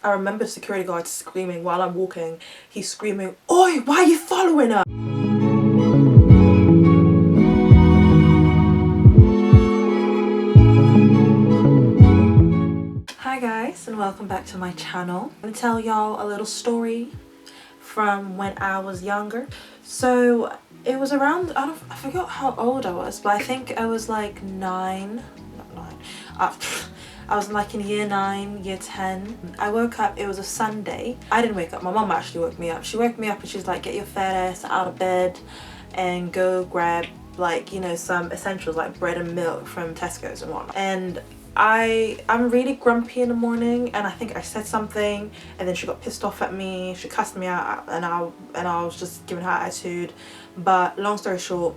I remember security guard screaming while I'm walking. He's screaming, "Oi, why are you following her?" Hi guys, and welcome back to my channel. I'm gonna tell y'all a little story from when I was younger. So it was around, I forgot how old I was, but I think I was like 9, not 9, I was like in year 9, year 10. I woke up, it was a Sunday. I didn't wake up, my mum actually woke me up. She woke me up and she's like, get your fat ass out of bed and go grab, like, you know, some essentials like bread and milk from Tesco's and whatnot. And I'm really grumpy in the morning, and I think I said something and then she got pissed off at me. She cussed me out and I was just giving her attitude. But long story short,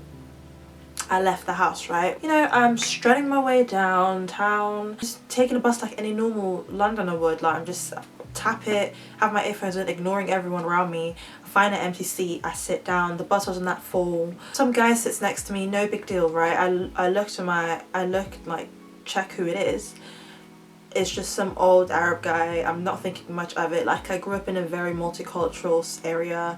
I left the house, right? You know, I'm strutting my way downtown, just taking a bus like any normal Londoner would. Like, I'm just tap it, have my earphones in, ignoring everyone around me. I find an empty seat, I sit down. The bus wasn't that full. Some guy sits next to me, no big deal, right? I look like, check who it is. It's just some old Arab guy. I'm not thinking much of it. Like, I grew up in a very multicultural area.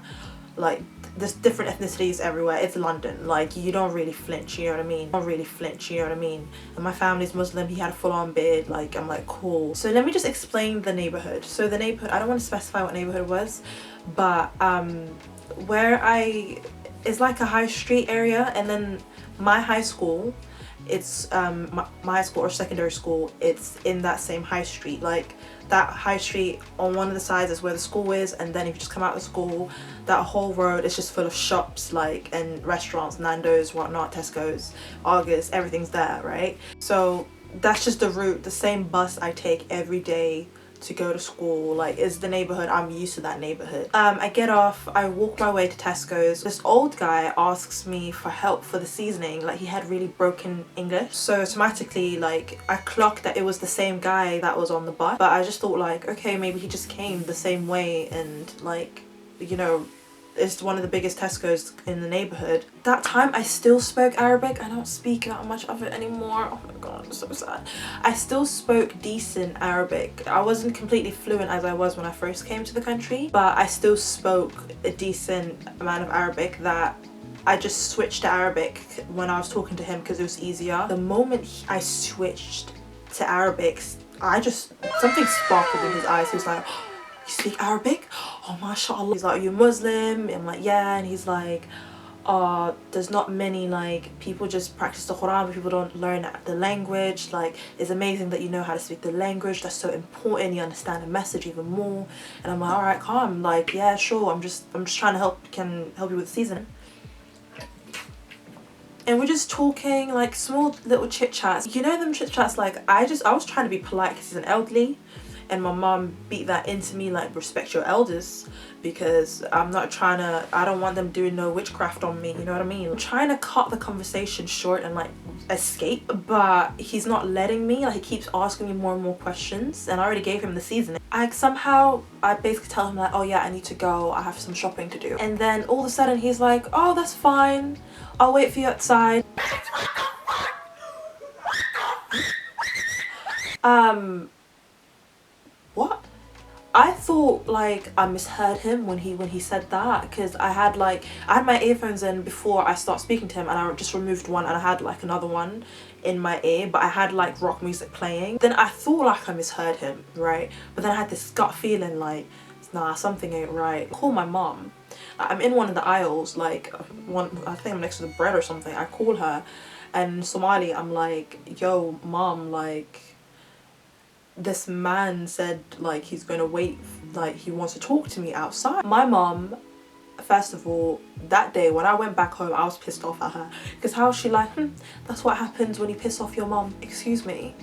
Like, there's different ethnicities everywhere. It's London. Like, you don't really flinch, you know what I mean? Don't really flinch, you know what I mean? And my family's Muslim. He had a full-on beard. Like, I'm like, cool. So let me just explain the neighborhood. So the neighborhood, I don't want to specify what neighborhood it was, but it's like a high street area, and then my high school, it's my high school or secondary school, it's in that same high street. Like, that high street, on one of the sides is where the school is, and then if you just come out of school, that whole road is just full of shops, like, and restaurants, Nando's, whatnot, Tesco's, Argos, everything's there, right? So that's just the route, the same bus I take every day to go to school. Like, is the neighborhood, I'm used to that neighborhood. I get off, I walk my way to Tesco's. This old guy asks me for help for the seasoning. Like, he had really broken English, so automatically, like, I clocked that it was the same guy that was on the bus. But I just thought, like, okay, maybe he just came the same way, and, like, you know, it's one of the biggest Tesco's in the neighborhood. That time I still spoke Arabic. I don't speak that much of it anymore. Oh my god, I'm so sad. I still spoke decent Arabic. I wasn't completely fluent as I was when I first came to the country, but I still spoke a decent amount of Arabic that I just switched to Arabic when I was talking to him because it was easier. The moment I switched to Arabic, something sparkled in his eyes. He was like, you speak Arabic? Oh, mashallah. He's like, are you Muslim? I'm like, yeah. And he's like, there's not many, like, people just practice the Quran, but people don't learn the language. Like, it's amazing that you know how to speak the language. That's so important. You understand the message even more. And I'm like, all right, calm. Like, yeah, sure. I'm just trying to help you with the season. And we're just talking, like, small little chit chats. You know them chit chats, like, I was trying to be polite because he's an elderly. And my mom beat that into me, like, respect your elders, because I don't want them doing no witchcraft on me, you know what I mean? I'm trying to cut the conversation short and, like, escape, but he's not letting me. Like, he keeps asking me more and more questions, and I already gave him the seasoning. I basically tell him, like, oh yeah, I need to go, I have some shopping to do. And then all of a sudden he's like, oh, that's fine, I'll wait for you outside. What? I thought, like, I misheard him when he said that, because I had my earphones in before I start speaking to him, and I just removed one and I had, like, another one in my ear, but I had, like, rock music playing. Then I thought, like, I misheard him, right? But then I had this gut feeling, like, nah, something ain't right. I call my mom. I'm in one of the aisles, like, I think I'm next to the bread or something. I call her, and in Somali, I'm like, yo, mom, like, this man said, like, he's gonna wait, like, he wants to talk to me outside. My mom, first of all, that day when I went back home, I was pissed off at her, because how is she like, that's what happens when you piss off your mom? Excuse me.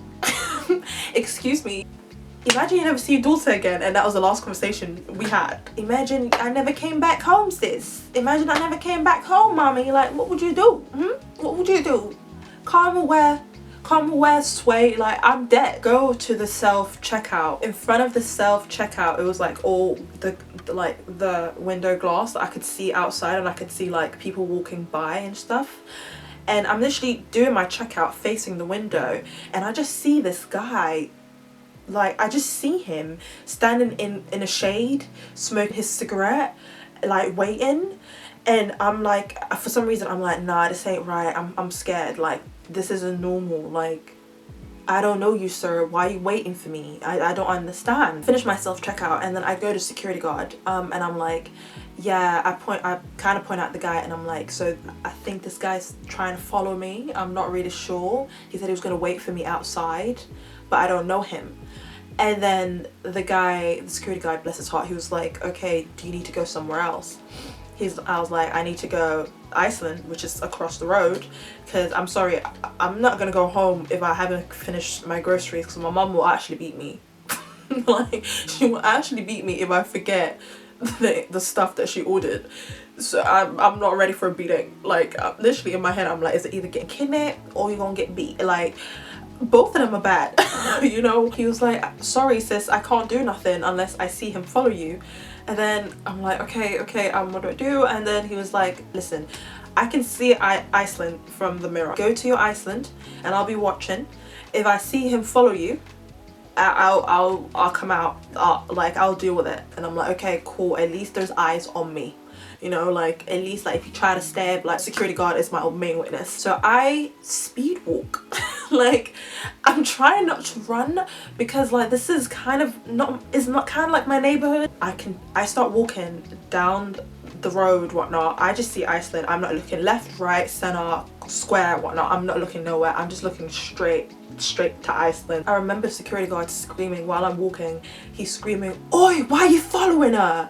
Excuse me. Imagine you never see your daughter again and that was the last conversation we had. Imagine I never came back home, sis. Imagine I never came back home, mommy. Like, what would you do? What would you do? Come aware, sway, like, I'm dead. Go to the self-checkout. In front of the self-checkout, it was like all the window glass that I could see outside, and I could see, like, people walking by and stuff. And I'm literally doing my checkout facing the window, and I just see this guy Like, I just see him standing in a shade, smoking his cigarette, like waiting, and I'm like, for some reason I'm like, nah, this ain't right. I'm scared. Like, this isn't normal. Like, I don't know you, sir. Why are you waiting for me? I don't understand. Finish my self checkout, and then I go to security guard, and I'm like, yeah, I kind of point out the guy, and I'm like, so I think this guy's trying to follow me. I'm not really sure. He said he was gonna wait for me outside, but I don't know him. And then the guy, the security guard, bless his heart, he was like, okay, do you need to go somewhere else? I was like, I need to go Iceland, which is across the road, because I'm sorry, I'm not gonna go home if I haven't finished my groceries, because my mom will actually beat me. Like, she will actually beat me if I forget the stuff that she ordered. So I'm not ready for a beating. Like, literally in my head I'm like, is it either getting kidnapped or you're gonna get beat? Like, both of them are bad. You know. He was like, sorry sis, I can't do nothing unless I see him follow you. And then I'm like, okay, what do I do? And then he was like, listen, I can see Iceland from the mirror. Go to your Iceland and I'll be watching. If I see him follow you, I'll come out. I'll deal with it. And I'm like, okay, cool, at least there's eyes on me. You know, like, at least, like, if you try to stab, like, security guard is my main witness. So I speed walk. Like, I'm trying not to run, because, like, this is kind of it's not kind of like my neighborhood. I start walking down the road, whatnot. I just see Iceland. I'm not looking left, right, center, square, whatnot. I'm not looking nowhere. I'm just looking straight to Iceland. I remember security guard screaming while I'm walking. He's screaming, "Oi, why are you following her?"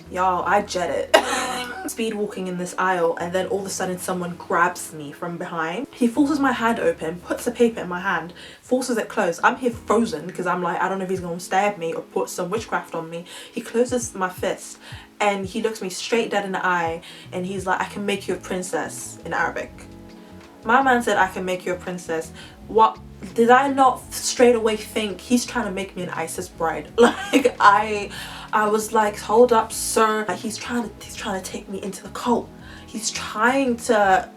Y'all, I jet it. Speed walking in this aisle, and then all of a sudden someone grabs me from behind. He forces my hand open, puts the paper in my hand, forces it closed. I'm here frozen because I'm like, I don't know if he's gonna stab me or put some witchcraft on me. He closes my fist and he looks me straight dead in the eye, and he's like, I can make you a princess, in Arabic. My man said, I can make you a princess. What did I not straight away think he's trying to make me an ISIS bride? Like, I was like, hold up, sir. Like, he's trying to take me into the cult. He's trying to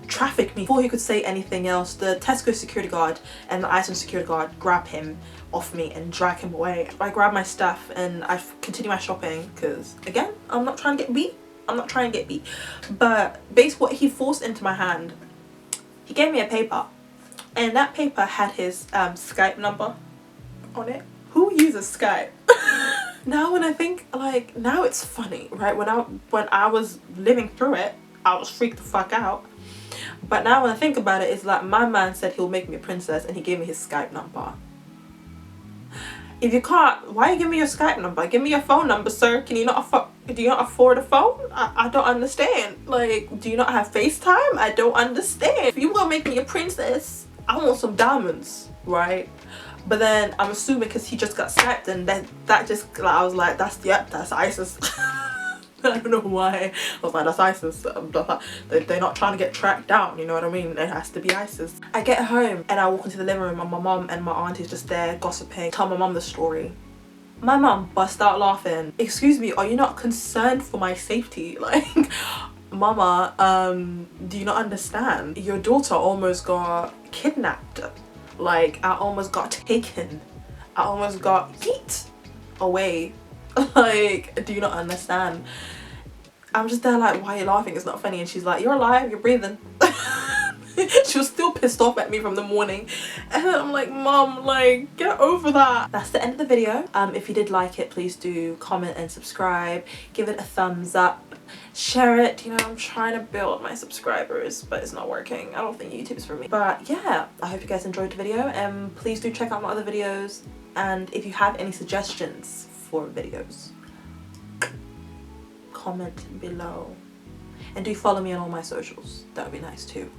traffic me. Before he could say anything else, the Tesco security guard and the Iceland security guard grab him off me and drag him away. I grab my stuff and I continue my shopping, because again, I'm not trying to get beat. But based what he forced into my hand, he gave me a paper, and that paper had his Skype number on it. Who uses Skype? Now when I think, like, now it's funny, right? When I was living through it, I was freaked the fuck out. But now when I think about it, it's like, my man said he'll make me a princess and he gave me his Skype number. If you can't, why you give me your Skype number? Give me your phone number, sir. Can you not do you not afford a phone? I don't understand. Like, do you not have FaceTime? I don't understand. If you gonna make me a princess, I want some diamonds, right? But then I'm assuming because he just got Skyped, and that just, like, I was like, that's ISIS. I don't know why. I was like, that's ISIS. They're not trying to get tracked down, you know what I mean? It has to be ISIS. I get home and I walk into the living room, and my mom and my aunt is just there gossiping. Tell my mom the story. My mom bust out laughing. Excuse me, are you not concerned for my safety? Like, mama, do you not understand? Your daughter almost got kidnapped. Like, I almost got taken. I almost got yeet away. Like, do you not understand? I'm just there like, why are you laughing? It's not funny. And she's like, you're alive, you're breathing. She was still pissed off at me from the morning, and I'm like, mom, like, get over that. That's the end of the video. If you did like it, please do comment and subscribe, give it a thumbs up, share it. You know, I'm trying to build my subscribers, but it's not working. I don't think YouTube's for me. But yeah, I hope you guys enjoyed the video, and please do check out my other videos. And if you have any suggestions for videos, comment below, and do follow me on all my socials. That would be nice too.